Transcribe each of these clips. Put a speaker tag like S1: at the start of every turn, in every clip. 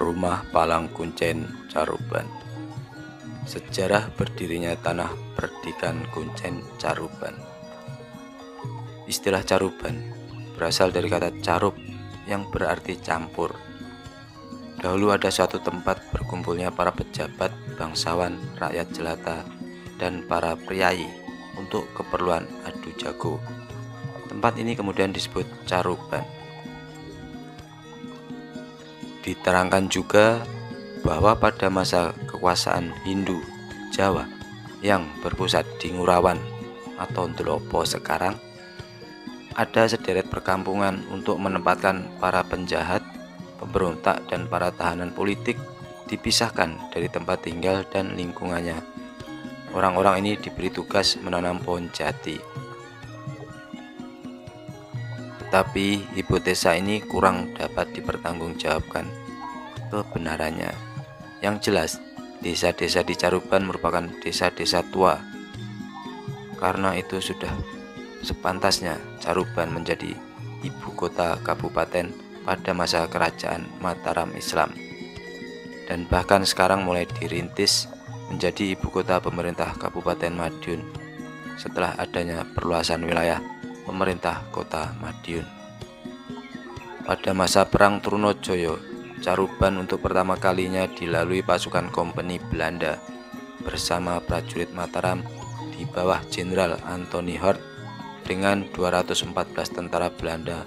S1: Rumah Palang Kuncen Caruban. Sejarah berdirinya tanah perdikan Kuncen Caruban. Istilah Caruban berasal dari kata carup yang berarti campur. Dahulu ada suatu tempat berkumpulnya para pejabat, bangsawan, rakyat jelata, dan para priayi untuk keperluan adu jago. Tempat ini kemudian disebut Caruban. Diterangkan juga bahwa pada masa kekuasaan Hindu Jawa yang berpusat di Ngurawan atau Ndelopo sekarang, ada sederet perkampungan untuk menempatkan para penjahat, pemberontak, dan para tahanan politik dipisahkan dari tempat tinggal dan lingkungannya. Orang-orang ini diberi tugas menanam pohon jati. Tetapi hipotesa ini kurang dapat dipertanggungjawabkan kebenarannya. Yang jelas, desa-desa di Caruban merupakan desa-desa tua. Karena itu sudah sepantasnya Caruban menjadi ibu kota kabupaten pada masa kerajaan Mataram Islam, dan bahkan sekarang mulai dirintis menjadi ibu kota pemerintah Kabupaten Madiun setelah adanya perluasan wilayah pemerintah kota Madiun. Pada masa Perang Trunojoyo, Caruban untuk pertama kalinya dilalui pasukan kompeni Belanda bersama prajurit Mataram di bawah Jenderal Anthony Hort dengan 214 tentara Belanda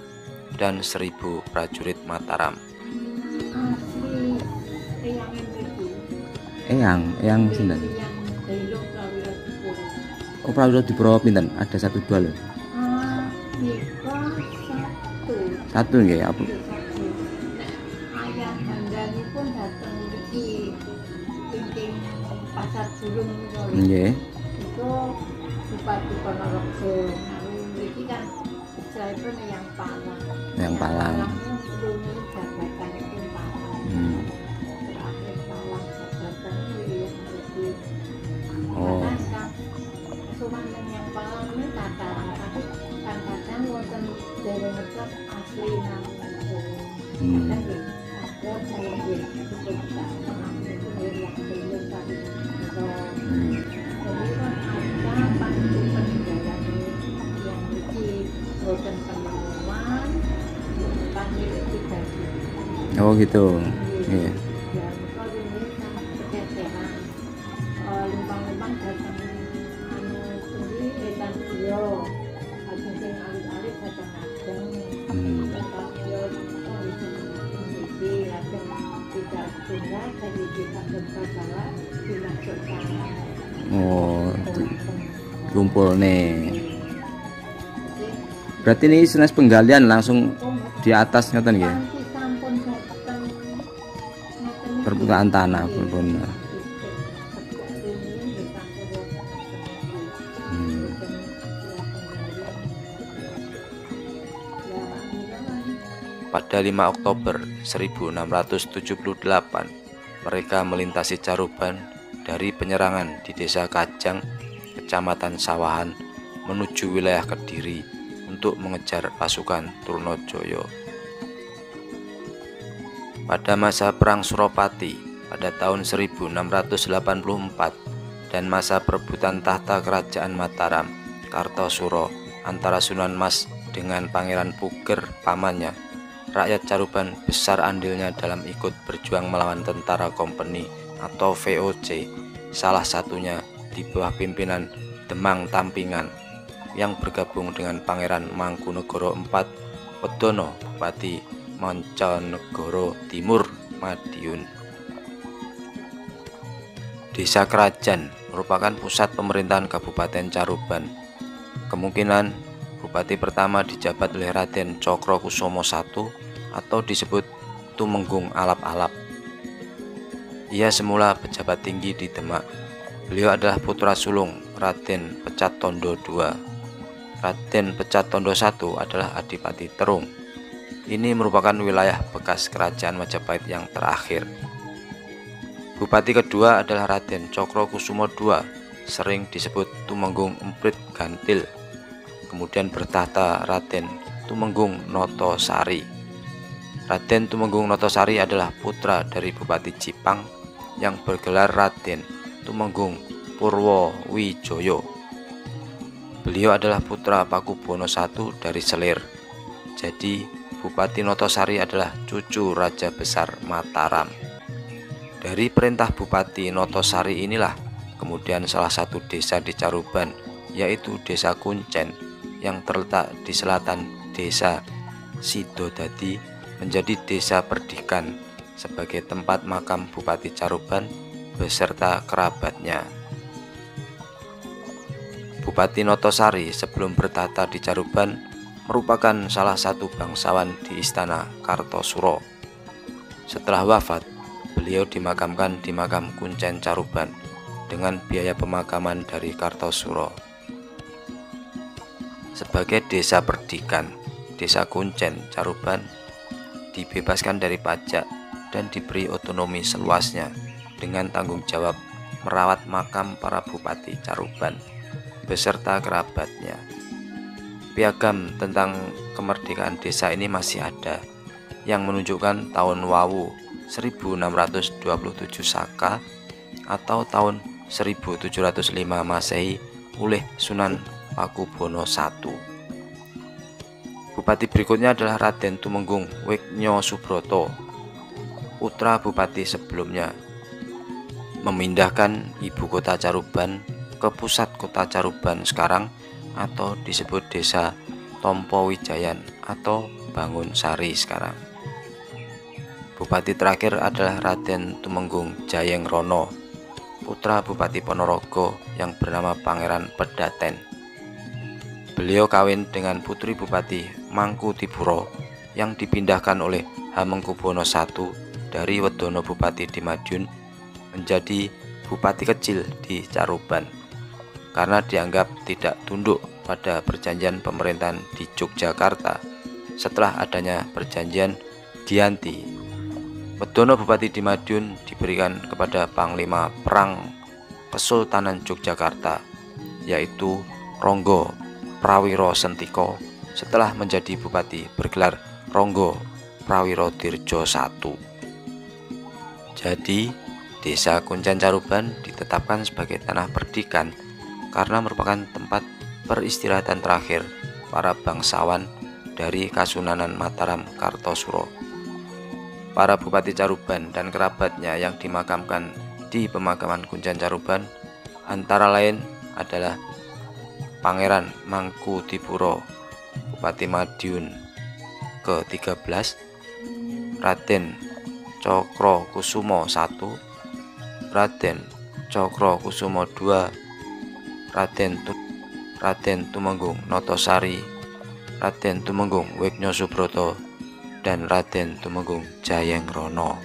S1: dan 1000 prajurit Mataram.
S2: Eyang sinten? Oh, Prawira Dipuro pinten? Ada 1 2 lho. Satu nggih, apa?
S3: Ayah handhanipun dateng mriki pingking Pasar Burung niku.
S2: Nggih.
S3: Itu Bupati Ponorogo. Mriki kan jaipun yang Palang.
S2: Yang Palang.
S3: Dulu jabatan itu Palang. Terakhir Palang jabatan itu yang mriki.
S2: Oh.
S3: Sumanten yang Palang ini kata tapi kadang wonten dereng ngetos asli namanya. Ada saya itu yang belum tadi. Jadi kan ada panti peninggalan yang di boten penemuan panti tiga.
S2: Oh gitu. Iya.
S3: Ya kalau ini kan keteteran lumpang-lumpang datang anu pundi etan yo. Ajeng sing alit-alit datang ajeng. Etan yo tidak tunggal dari kita berpacaran dimasukkan.
S2: Oh, kumpul nih. Berarti ini senes penggalian langsung di atas ngoten nggih. Perputaran tanah pun.
S1: Pada 5 Oktober 1678, mereka melintasi Caruban dari penyerangan di Desa Kajang, Kecamatan Sawahan, menuju wilayah Kediri untuk mengejar pasukan Trunojoyo. Pada masa Perang Suropati pada tahun 1684 dan masa perebutan tahta Kerajaan Mataram, Kartosuro antara Sunan Mas dengan Pangeran Puger pamannya, rakyat Caruban besar andilnya dalam ikut berjuang melawan tentara kompeni atau VOC, salah satunya di bawah pimpinan Demang Tampingan yang bergabung dengan Pangeran Mangkunegoro IV Wedono, Bupati Mancanegoro Timur, Madiun. Desa Krajan merupakan pusat pemerintahan Kabupaten Caruban. Kemungkinan Bupati pertama dijabat oleh Raden Cokrokusumo I atau disebut Tumenggung Alap-Alap. Ia semula pejabat tinggi di Demak. Beliau adalah putra sulung Raden Pecat Tondo II. Raden Pecat Tondo I adalah Adipati Terung. Ini merupakan wilayah bekas kerajaan Majapahit yang terakhir. Bupati kedua adalah Raden Cokrokusumo II, sering disebut Tumenggung Emprit Gantil. Kemudian bertahta Raden Tumenggung Noto Sari. Raden Tumenggung Notosari adalah putra dari Bupati Jipang yang bergelar Raden Tumenggung Purwowijoyo. Beliau adalah putra Pakubono I dari Selir. Jadi Bupati Notosari adalah cucu Raja Besar Mataram. Dari perintah Bupati Notosari inilah kemudian salah satu desa di Caruban, yaitu Desa Kuncen yang terletak di selatan Desa Sidodadi, menjadi desa perdikan sebagai tempat makam Bupati Caruban beserta kerabatnya. Bupati Notosari sebelum bertahta di Caruban merupakan salah satu bangsawan di Istana Kartosuro. Setelah wafat, beliau dimakamkan di makam Kuncen Caruban dengan biaya pemakaman dari Kartosuro. Sebagai desa perdikan, Desa Kuncen Caruban dibebaskan dari pajak dan diberi otonomi seluasnya dengan tanggung jawab merawat makam para Bupati Caruban beserta kerabatnya. Piagam tentang kemerdekaan desa ini masih ada, yang menunjukkan tahun Wawu 1627 Saka atau tahun 1705 Masehi oleh Sunan Pakubono I. Bupati berikutnya adalah Raden Tumenggung Weknyo Subroto, putra bupati sebelumnya, memindahkan ibu kota Caruban ke pusat kota Caruban sekarang atau disebut Desa Tompo Wijayan atau Bangun Sari sekarang. Bupati terakhir adalah Raden Tumenggung Jayeng Rono, putra Bupati Ponorogo yang bernama Pangeran Pedaten. Beliau kawin dengan putri Bupati Mangkutipuro yang dipindahkan oleh Hamengkubuwono I dari Wedono Bupati di Madiun menjadi bupati kecil di Caruban karena dianggap tidak tunduk pada perjanjian pemerintahan di Yogyakarta setelah adanya perjanjian Giyanti. Wedono Bupati di Madiun diberikan kepada Panglima Perang Kesultanan Yogyakarta, yaitu Ronggo Prawiro Sentiko, setelah menjadi bupati bergelar Ronggo Prawiro Dirjo I. Jadi Desa Kuncen Caruban ditetapkan sebagai tanah perdikan karena merupakan tempat peristirahatan terakhir para bangsawan dari Kasunanan Mataram Kartosuro. Para Bupati Caruban dan kerabatnya yang dimakamkan di pemakaman Kuncen Caruban antara lain adalah Pangeran Mangkutipuro, Bupati Madiun ke-13, Raden Cokrokusumo I, Raden Cokrokusumo II, Raden Tumenggung Notosari, Raden Tumenggung Weknyo Subroto, dan Raden Tumenggung Jayeng Rono.